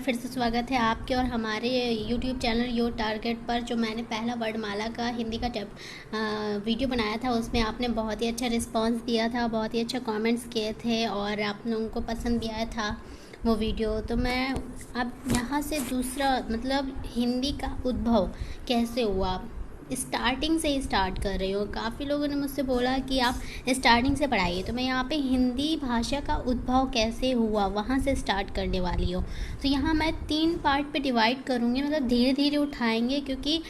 फिर से स्वागत है आपके और हमारे YouTube चैनल योर टारगेट पर। जो मैंने पहला वर्णमाला का हिंदी का वीडियो बनाया था, उसमें आपने बहुत ही अच्छा रिस्पांस दिया था, बहुत ही अच्छा कमेंट्स किए थे और आप लोगों को पसंद भी आया था वो वीडियो। तो मैं अब यहाँ से दूसरा मतलब हिंदी का उद्भव कैसे हुआ, स्टार्टिंग से ही स्टार्ट कर रही हूँ। काफ़ी लोगों ने मुझसे बोला कि आप स्टार्टिंग से पढ़ाइए, तो मैं यहाँ पे हिंदी भाषा का उद्भव कैसे हुआ वहाँ से स्टार्ट करने वाली हूँ। तो यहाँ मैं 3 पार्ट पे डिवाइड करूँगी, मतलब धीरे धीरे उठाएंगे, क्योंकि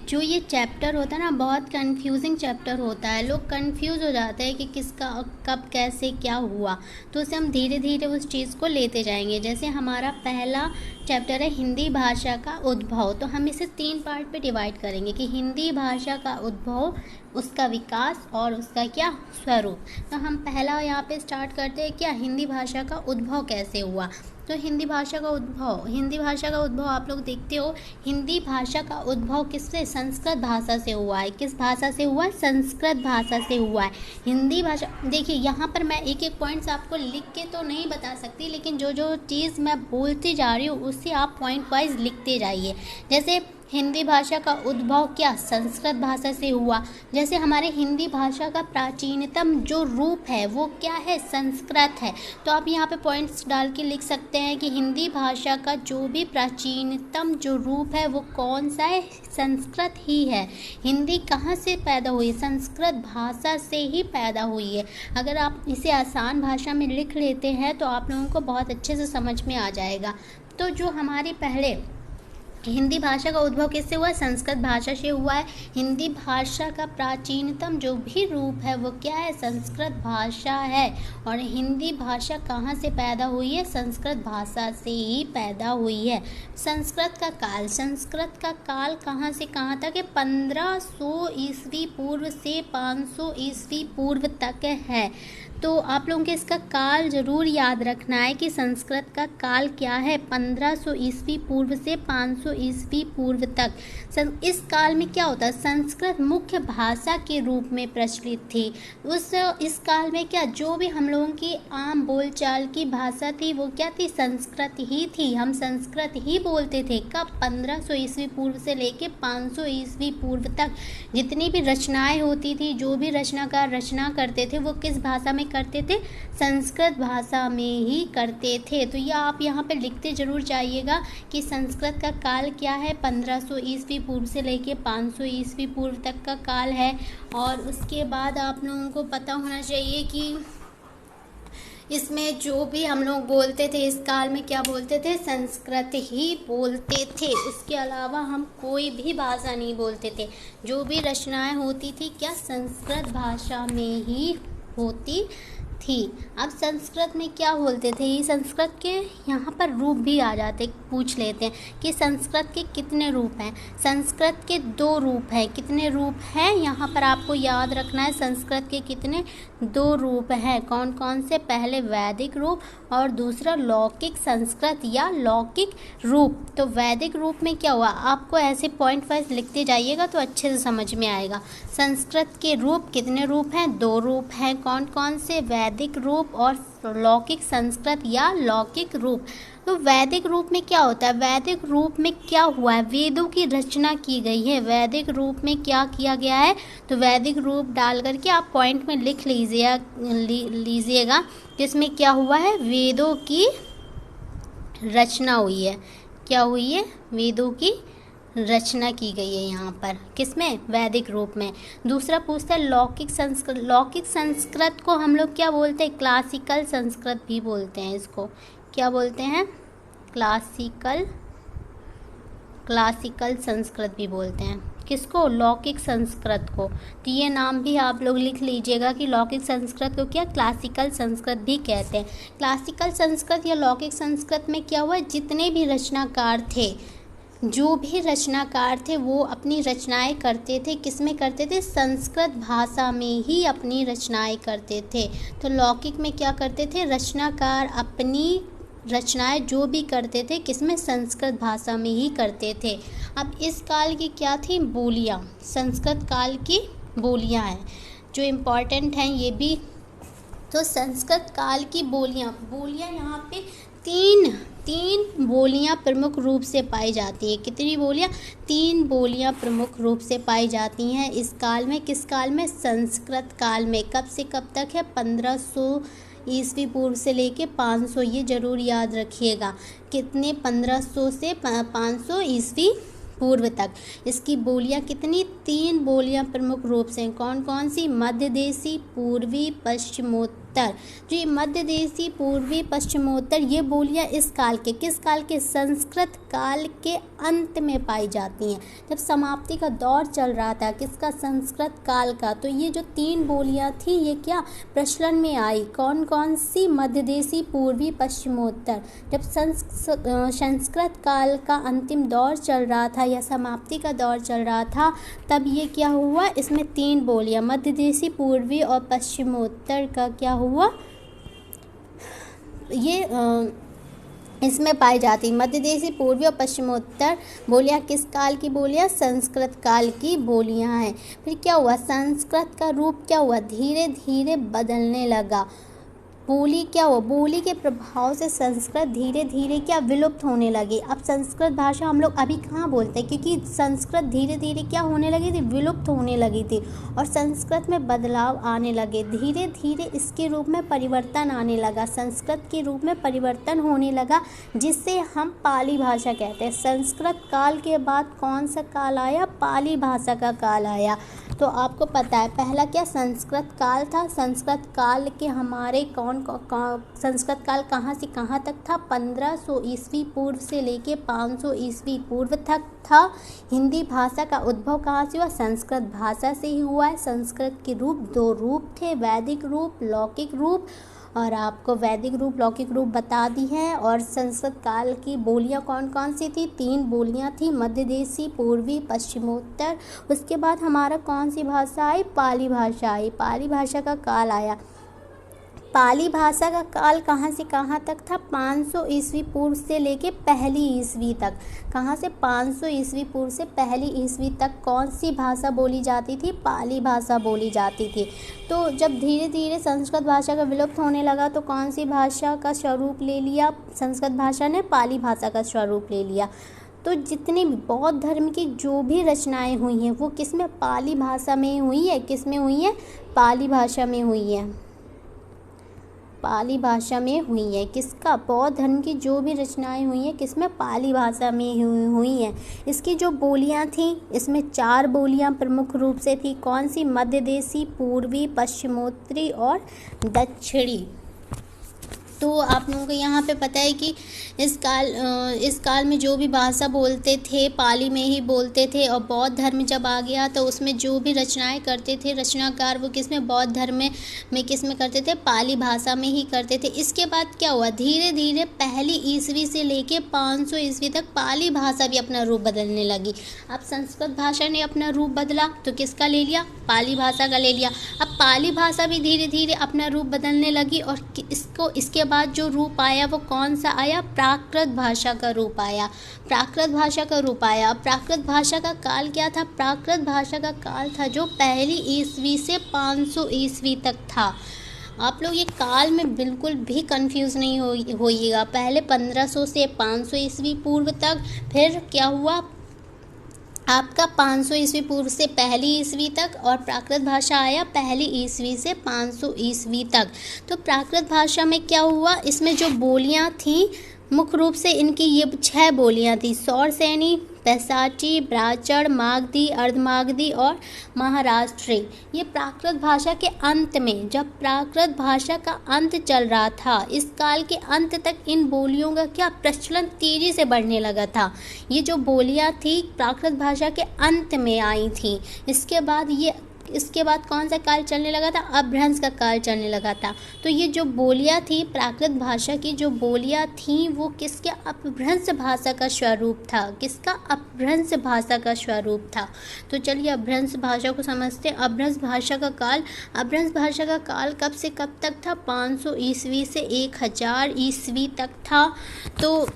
जो ये चैप्टर होता है ना, बहुत कंफ्यूजिंग चैप्टर होता है। लोग कंफ्यूज हो जाते हैं कि किसका कब कैसे क्या हुआ, तो उसे हम धीरे धीरे उस चीज़ को लेते जाएंगे। जैसे हमारा पहला चैप्टर है हिंदी भाषा का उद्भव, तो हम इसे 3 पार्ट पे डिवाइड करेंगे कि हिंदी भाषा का उद्भव, उसका विकास और उसका क्या स्वरूप। तो हम पहला यहाँ पे स्टार्ट करते हैं, क्या हिंदी भाषा का उद्भव कैसे हुआ। तो हिंदी भाषा का उद्भव आप लोग देखते हो, हिंदी भाषा का उद्भव किससे, संस्कृत भाषा से हुआ है। किस भाषा से हुआ है, संस्कृत भाषा से हुआ है हिंदी भाषा। देखिए यहाँ पर मैं एक एक पॉइंट्स आपको लिख के तो नहीं बता सकती, लेकिन जो जो चीज़ मैं बोलती जा रही हूँ उससे आप पॉइंट वाइज लिखते जाइए। जैसे हिंदी भाषा का उद्भव क्या संस्कृत भाषा से हुआ। जैसे हमारे हिंदी भाषा का प्राचीनतम जो रूप है वो क्या है, संस्कृत है। तो आप यहाँ पे पॉइंट्स डाल के लिख सकते हैं कि हिंदी भाषा का जो भी प्राचीनतम जो रूप है वो कौन सा है, संस्कृत ही है। हिंदी कहाँ से पैदा हुई, संस्कृत भाषा से ही पैदा हुई है। अगर आप इसे आसान भाषा में लिख लेते हैं तो आप लोगों को बहुत अच्छे से समझ में आ जाएगा। तो जो हमारी पहले हिंदी भाषा का उद्भव किससे हुआ, संस्कृत भाषा से हुआ है। हिंदी भाषा का प्राचीनतम जो भी रूप है वो क्या है, संस्कृत भाषा है। और हिंदी भाषा कहाँ से पैदा हुई है, संस्कृत भाषा से ही पैदा हुई है। संस्कृत का काल कहाँ से कहाँ तक है, 1500 ईस्वी पूर्व से 500 ईस्वी पूर्व तक है। तो आप लोगों के इसका काल ज़रूर याद रखना है कि संस्कृत का काल क्या है, 1500 ईस्वी पूर्व से 500 ईस्वी पूर्व तक। इस काल में क्या होता है, संस्कृत मुख्य भाषा के रूप में प्रचलित थी। इस काल में क्या, जो भी हम लोगों की आम बोलचाल की भाषा थी वो क्या थी, संस्कृत ही थी। हम संस्कृत ही बोलते थे। कब, 1500 ईस्वी पूर्व से लेके 500 ईस्वी पूर्व तक जितनी भी रचनाएं होती थी, जो भी रचनाकार रचना करते थे वो किस भाषा में करते थे, संस्कृत भाषा में ही करते थे। तो यह आप यहाँ पे लिखते जरूर जाइएगा कि संस्कृत का काल क्या है, 1500 ईस्वी पूर्व से लेके 500 ईस्वी पूर्व तक का काल है। और उसके बाद आप लोगों को पता होना चाहिए कि इसमें जो भी हम लोग बोलते थे, इस काल में क्या बोलते थे, संस्कृत ही बोलते थे। उसके अलावा हम कोई भी भाषा नहीं बोलते थे। जो भी रचनाएं होती थी क्या, संस्कृत भाषा में ही होती थी। अब संस्कृत में क्या बोलते थे, ये संस्कृत के यहाँ पर रूप भी आ जाते, पूछ लेते हैं कि संस्कृत के कितने रूप हैं। संस्कृत के 2 रूप हैं। कितने रूप हैं, यहाँ पर आपको याद रखना है, संस्कृत के कितने 2 रूप हैं। कौन कौन से, पहले वैदिक रूप और दूसरा लौकिक संस्कृत या लौकिक रूप। तो वैदिक रूप में क्या हुआ, आपको ऐसे पॉइंट वाइज लिखते जाइएगा तो अच्छे से समझ में आएगा। संस्कृत के रूप कितने रूप हैं, 2 रूप हैं। कौन कौन से, वैदिक रूप और लौकिक संस्कृत या लौकिक रूप। तो वैदिक रूप में क्या होता है, वैदिक रूप में क्या हुआ है, वेदों की रचना की गई है। वैदिक रूप में क्या किया गया है, तो वैदिक रूप डाल करके आप पॉइंट में लिख लीजिएगा जिसमें क्या हुआ है, वेदों की रचना हुई है। क्या हुई है, वेदों की रचना की गई है यहाँ पर, किसमें, वैदिक रूप में। दूसरा पूछता है लौकिक संस्कृत। लौकिक संस्कृत को हम लोग क्या बोलते हैं, क्लासिकल संस्कृत भी बोलते हैं। इसको क्या बोलते हैं, क्लासिकल संस्कृत भी बोलते हैं। किसको, लौकिक संस्कृत को। तो ये नाम भी आप लोग लिख लीजिएगा कि लौकिक संस्कृत को क्या, क्लासिकल संस्कृत भी कहते हैं। क्लासिकल संस्कृत या लौकिक संस्कृत में क्या हुआ, जितने भी रचनाकार थे, जो भी रचनाकार थे वो अपनी रचनाएं करते थे, किस में करते थे, संस्कृत भाषा में ही अपनी रचनाएं करते थे। तो लौकिक में क्या करते थे, रचनाकार अपनी रचनाएं जो भी करते थे किसमें, संस्कृत भाषा में ही करते थे। अब इस काल की क्या थी, बोलियां। संस्कृत काल की बोलियां हैं जो इम्पॉर्टेंट हैं ये भी। तो संस्कृत काल की बोलियां यहाँ पे तीन तीन बोलियां प्रमुख रूप से पाई जाती है। कितनी बोलियां? 3 बोलियां प्रमुख रूप से पाई जाती हैं इस काल में। किस काल में? संस्कृत काल में। कब से कब तक है? 1500 ईस्वी पूर्व से लेके 500, ये जरूर याद रखिएगा। कितने? 1500 से 500 ईस्वी पूर्व तक। इसकी बोलियां कितनी? 3 बोलियां प्रमुख रूप से। कौन कौन सी? मध्य देशी, पूर्वी, पश्चिमोत्तर। जो ये मध्य देशी, पूर्वी, पश्चिमोत्तर, ये बोलियां इस काल के, किस काल के? संस्कृत काल के अंत में पाई जाती हैं, जब समाप्ति का दौर चल रहा था। किसका? संस्कृत काल का। तो ये जो 3 बोलियां थी, ये क्या प्रचलन में आई? कौन कौन सी? मध्य देशी, पूर्वी, पश्चिमोत्तर। जब संस्कृत काल का अंतिम दौर चल रहा था या समाप्ति का दौर चल रहा था, तब ये क्या हुआ? इसमें 3 बोलियां, मध्य देशी, पूर्वी और पश्चिमोत्तर का क्या हुआ? ये इसमें पाई जाती। मध्य देशी, पूर्वी और पश्चिमोत्तर बोलियां किस काल की बोलियां? संस्कृत काल की बोलियां हैं। फिर क्या हुआ? संस्कृत का रूप क्या हुआ? धीरे धीरे बदलने लगा। बोली क्या हुआ? बोली के प्रभाव से संस्कृत धीरे धीरे क्या विलुप्त होने लगी। अब संस्कृत भाषा हम लोग अभी कहाँ बोलते हैं, क्योंकि संस्कृत धीरे धीरे क्या होने लगी थी? विलुप्त होने लगी थी, और संस्कृत में बदलाव आने लगे। धीरे धीरे इसके रूप में परिवर्तन आने लगा, संस्कृत के रूप में परिवर्तन होने लगा, जिससे हम पाली भाषा कहते हैं। संस्कृत काल के बाद कौन सा काल आया? पाली भाषा का काल आया। तो आपको पता है पहला क्या? संस्कृत काल था। संस्कृत काल के हमारे संस्कृत काल कहाँ से कहाँ तक था? 1500 ईस्वी पूर्व से लेके 500 ईस्वी पूर्व तक था। हिंदी भाषा का उद्भव कहाँ से हुआ? संस्कृत भाषा से ही हुआ है। संस्कृत के रूप 2 रूप थे, वैदिक रूप, लौकिक रूप, और आपको वैदिक रूप, लौकिक रूप बता दी हैं। और संस्कृत काल की बोलियां कौन कौन सी थी? 3 बोलियां थी, मध्य देशी, पूर्वी, पश्चिमोत्तर। उसके बाद हमारा कौन सी भाषा आई? पाली भाषा आई। पाली भाषा का काल आया। पाली भाषा का काल कहाँ से कहाँ तक था? 500 ईस्वी पूर्व से लेके पहली ईस्वी तक। कहाँ से? 500 ईस्वी पूर्व से पहली ईस्वी तक कौन सी भाषा बोली जाती थी? पाली भाषा बोली जाती थी। तो जब धीरे धीरे संस्कृत भाषा का विलुप्त होने लगा, तो कौन सी भाषा का स्वरूप ले लिया? संस्कृत भाषा ने पाली भाषा का स्वरूप ले लिया। तो जितनी भी बौद्ध धर्म की जो भी रचनाएं हुई हैं, वो किस में? पाली भाषा में हुई है। किस में हुई है? पाली भाषा में हुई है। पाली भाषा में हुई है। किसका? बौद्ध धर्म की जो भी रचनाएं हुई हैं, किसमें? पाली भाषा में हुई हैं। इसकी जो बोलियां थी, इसमें 4 बोलियां प्रमुख रूप से थी। कौन सी? मध्य देशी, पूर्वी, पश्चिमोत्तरी और दक्षिणी। तो आप लोगों को यहाँ पे पता है कि इस काल में जो भी भाषा बोलते थे, पाली में ही बोलते थे। और बौद्ध धर्म जब आ गया, तो उसमें जो भी रचनाएं करते थे रचनाकार, वो किस में? बौद्ध धर्म में किस में करते थे? पाली भाषा में ही करते थे। इसके बाद क्या हुआ? धीरे धीरे पहली ईस्वी से लेके 500 ईस्वी तक पाली भाषा भी अपना रूप बदलने लगी। अब संस्कृत भाषा ने अपना रूप बदला, तो किसका ले लिया? पाली भाषा का ले लिया। अब पाली भाषा भी धीरे धीरे अपना रूप बदलने लगी, और इसके बाद जो रूप आया वो कौन सा आया? प्राकृत भाषा का रूप आया। प्राकृत भाषा का रूप आया। प्राकृत भाषा का काल क्या था? प्राकृत भाषा का काल था जो पहली ईस्वी से 500 ईस्वी तक था। आप लोग ये काल में बिल्कुल भी कंफ्यूज नहीं होइएगा। पहले 1500 से 500 ईस्वी पूर्व तक, फिर क्या हुआ आपका 500 ईस्वी पूर्व से पहली ईस्वी तक, और प्राकृत भाषा आया पहली ईस्वी से 500 ईस्वी तक। तो प्राकृत भाषा में क्या हुआ? इसमें जो बोलियां थीं, मुख्य रूप से इनकी ये 6 बोलियां थी: सौरसेनी, पैसाची, ब्राह्मण, मागधी, अर्धमागधी और महाराष्ट्री। ये प्राकृत भाषा के अंत में, जब प्राकृत भाषा का अंत चल रहा था, इस काल के अंत तक इन बोलियों का क्या प्रचलन तेजी से बढ़ने लगा था। ये जो बोलियां थी प्राकृत भाषा के अंत में आई थी। इसके बाद कौन सा काल चलने लगा था? अपभ्रंश का काल चलने लगा था। तो ये जो बोलियां थी, प्राकृत भाषा की जो बोलियां थी, वो किसके? अपभ्रंश भाषा का स्वरूप था। किसका? अपभ्रंश भाषा का स्वरूप था। तो चलिए अपभ्रंश भाषा को समझते हैं। अपभ्रंश भाषा का काल कब से कब तक था? 500 ईस्वी से 1000 ईस्वी तक था। तो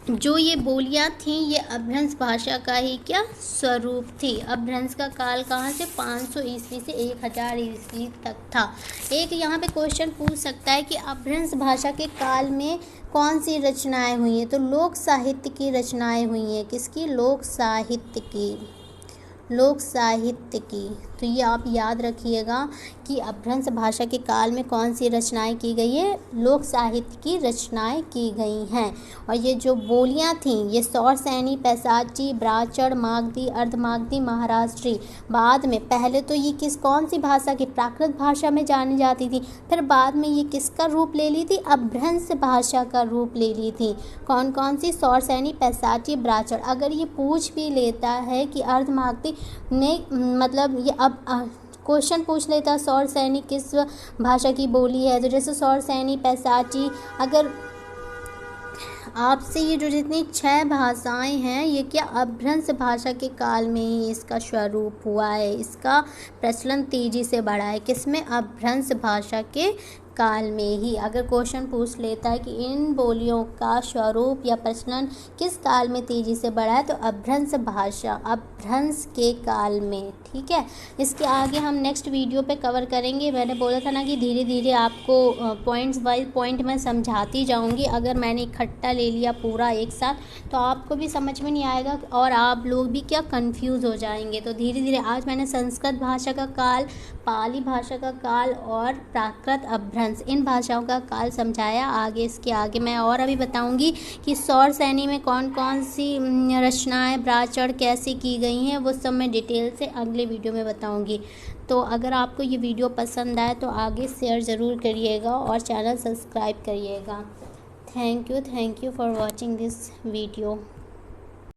जो ये बोलियां थीं ये अपभ्रंश भाषा का ही क्या स्वरूप थी। अपभ्रंश का काल कहाँ से 500 ईस्वी से 1000 ईस्वी तक था। एक यहाँ पे क्वेश्चन पूछ सकता है कि अपभ्रंश भाषा के काल में कौन सी रचनाएं हुई हैं, तो लोक साहित्य की रचनाएं हुई हैं। किसकी? लोक साहित्य की। लोक साहित्य की। तो ये आप याद रखिएगा कि अपभ्रंश भाषा के काल में कौन सी रचनाएं की गई है, लोक साहित्य की रचनाएं की गई हैं। और ये जो बोलियां थीं ये सौरसैनी, पैसाची, ब्राचड़, मागधी, अर्धमागधी, महाराष्ट्री। बाद में पहले तो ये कौन सी भाषा की? प्राकृत भाषा में जानी जाती थी। फिर बाद में ये किसका रूप ले ली थी? अपभ्रंश भाषा का रूप ले ली थी। कौन कौन सी? सौरसैनी, पैसाची, ब्राचड़। अगर ये पूछ भी लेता है कि अर्धमागधी में मतलब ये अब क्वेश्चन पूछ लेता सौरसैनी किस भाषा की बोली है, तो जैसे सौरसैनी, पैसाची, अगर आपसे ये जो जितनी 6 भाषाएं हैं ये क्या अपभ्रंश भाषा के काल में ही इसका स्वरूप हुआ है, इसका प्रचलन तेजी से बढ़ा है। किसमें? अपभ्रंश भाषा के काल में ही। अगर क्वेश्चन पूछ लेता है कि इन बोलियों का स्वरूप या प्रचलन किस काल में तेजी से बढ़ा है, तो अपभ्रंश भाषा, अपभ्रंश के काल में। ठीक है, इसके आगे हम नेक्स्ट वीडियो पे कवर करेंगे। मैंने बोला था ना कि धीरे धीरे आपको पॉइंट्स वाइज पॉइंट मैं समझाती जाऊंगी। अगर मैंने इकट्ठा ले लिया पूरा एक साथ तो आपको भी समझ में नहीं आएगा और आप लोग भी क्या कंफ्यूज हो जाएंगे। तो धीरे धीरे आज मैंने संस्कृत भाषा का काल, पाली भाषा का काल और प्राकृत अपभ्रंश इन भाषाओं का काल समझाया। आगे इसके आगे मैं और अभी बताऊंगी कि सौरसैनी में कौन कौन सी रचनाएं, ब्राचड़ कैसे की गई हैं, वो सब मैं डिटेल से अगले वीडियो में बताऊंगी। तो अगर आपको ये वीडियो पसंद आए तो आगे शेयर ज़रूर करिएगा और चैनल सब्सक्राइब करिएगा। Thank you for watching this video.